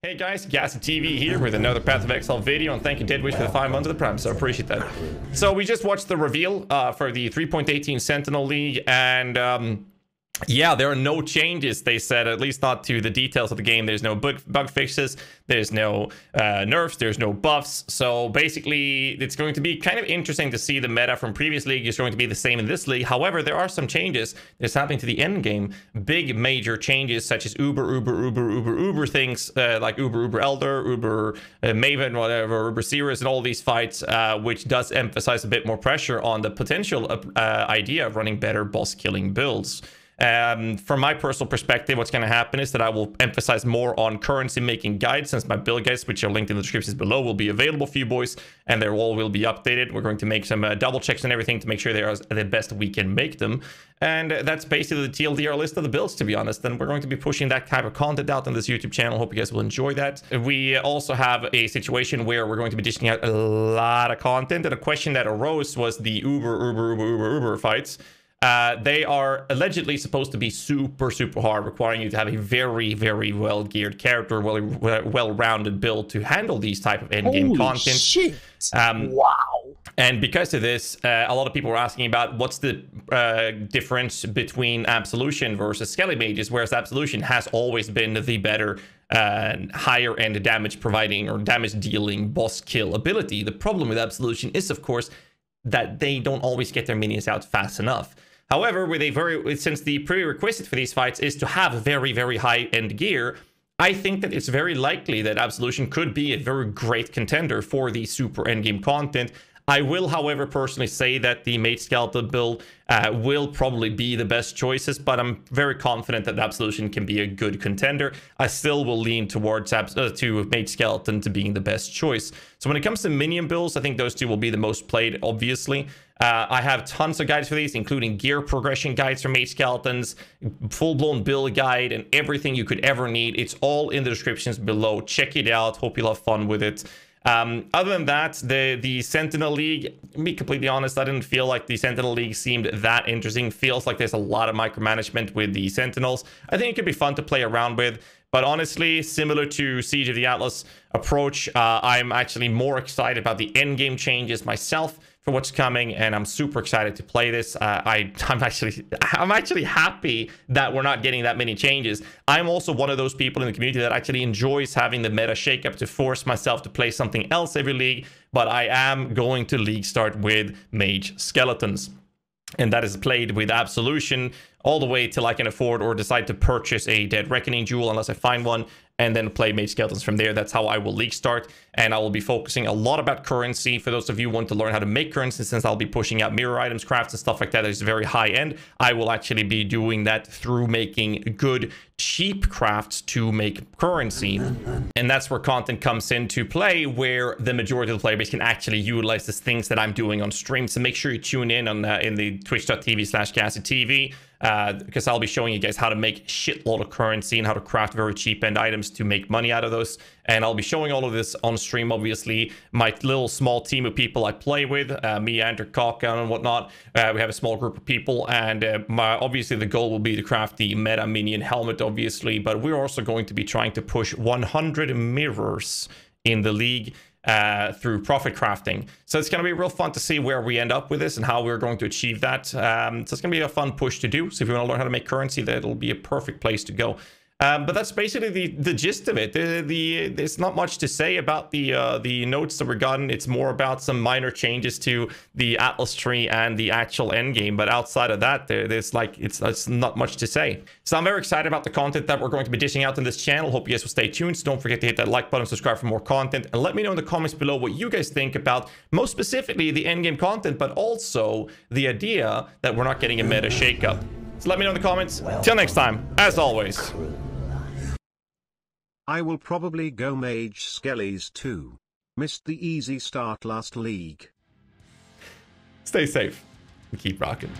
Hey guys, GhazzyTV here with another Path of Exile video, and thank you Deadwish for the 5 months of the Prime, so I appreciate that. So we just watched the reveal for the 3.18 Sentinel League, and yeah, there are no changes, they said, at least not to the details of the game. There's no bug fixes, there's no nerfs, there's no buffs. So basically, it's going to be kind of interesting to see the meta from previous league is going to be the same in this league. However, there are some changes that's happening to the end game. Big major changes such as Uber things like Uber Elder, Uber Maven, whatever, Uber Series, and all these fights, which does emphasize a bit more pressure on the potential idea of running better boss killing builds. From my personal perspective, what's going to happen is that I will emphasize more on currency making guides, since my build guides, which are linked in the descriptions below, will be available for you boys, and they all will be updated. We're going to make some double checks and everything to make sure they are the best we can make them. And that's basically the TLDR list of the builds, to be honest. And we're going to be pushing that type of content out on this YouTube channel. Hope you guys will enjoy that. We also have a situation where we're going to be dishing out a lot of content, and a question that arose was the Uber fights. They are allegedly supposed to be super hard, requiring you to have a very well geared character, well-rounded build to handle these type of end game content. Shit. Wow. And because of this, a lot of people were asking about what's the difference between Absolution versus Skelly Mages, whereas Absolution has always been the better higher end damage providing or damage dealing boss kill ability. The problem with Absolution is, of course, that they don't always get their minions out fast enough. However, since the prerequisite for these fights is to have very high end gear, I think that it's very likely that Absolution could be a very great contender for the super endgame content. I will, however, personally say that the Mage Skeleton build will probably be the best choices, but I'm very confident that Absolution can be a good contender. I still will lean towards to Mage Skeleton to being the best choice. So when it comes to minion builds, I think those two will be the most played, obviously. I have tons of guides for these, including gear progression guides for Mage Skeletons, full-blown build guide, and everything you could ever need. It's all in the descriptions below. Check it out. Hope you'll have fun with it. Other than that, the Sentinel League, to be completely honest, I didn't feel like the Sentinel League seemed that interesting. Feels like there's a lot of micromanagement with the Sentinels. I think it could be fun to play around with, but honestly, similar to Siege of the Atlas approach, I'm actually more excited about the endgame changes myself for what's coming, and I'm super excited to play this. I'm actually happy that we're not getting that many changes. I'm also one of those people in the community that actually enjoys having the meta shakeup to force myself to play something else every league, but I am going to league start with Mage Skeletons. And that is played with Absolution all the way till I can afford or decide to purchase a Dead Reckoning Jewel unless I find one, and then play Mage Skeletons from there. That's how I will league start, and I will be focusing a lot about currency. For those of you who want to learn how to make currency, since I'll be pushing out mirror items, crafts, and stuff like that is very high end, I will actually be doing that through making good, cheap crafts to make currency. And that's where content comes into play, where the majority of the player base can actually utilize the things that I'm doing on stream. So make sure you tune in on in the twitch.tv/GhazzyTV. Because I'll be showing you guys how to make shitload of currency and how to craft very cheap end items to make money out of those. And I'll be showing all of this on stream, obviously. My little small team of people I play with, me, Andrew, Kaka, and whatnot. We have a small group of people, and obviously the goal will be to craft the meta minion helmet, obviously. But we're also going to be trying to push 100 mirrors in the league through profit crafting. So it's going to be real fun to see where we end up with this and how we're going to achieve that. So it's going to be a fun push to do. So if you want to learn how to make currency, that'll be a perfect place to go. But that's basically the gist of it. There's not much to say about the notes that were gotten. It's more about some minor changes to the Atlas tree and the actual end game. But outside of that, there's like it's not much to say. So I'm very excited about the content that we're going to be dishing out on this channel. Hope you guys will stay tuned. So don't forget to hit that like button, subscribe for more content, and let me know in the comments below what you guys think about most specifically the end game content, but also the idea that we're not getting a meta shakeup. So let me know in the comments. Till next time, as always. I will probably go Mage Skellies too. Missed the easy start last league. Stay safe and keep rocking.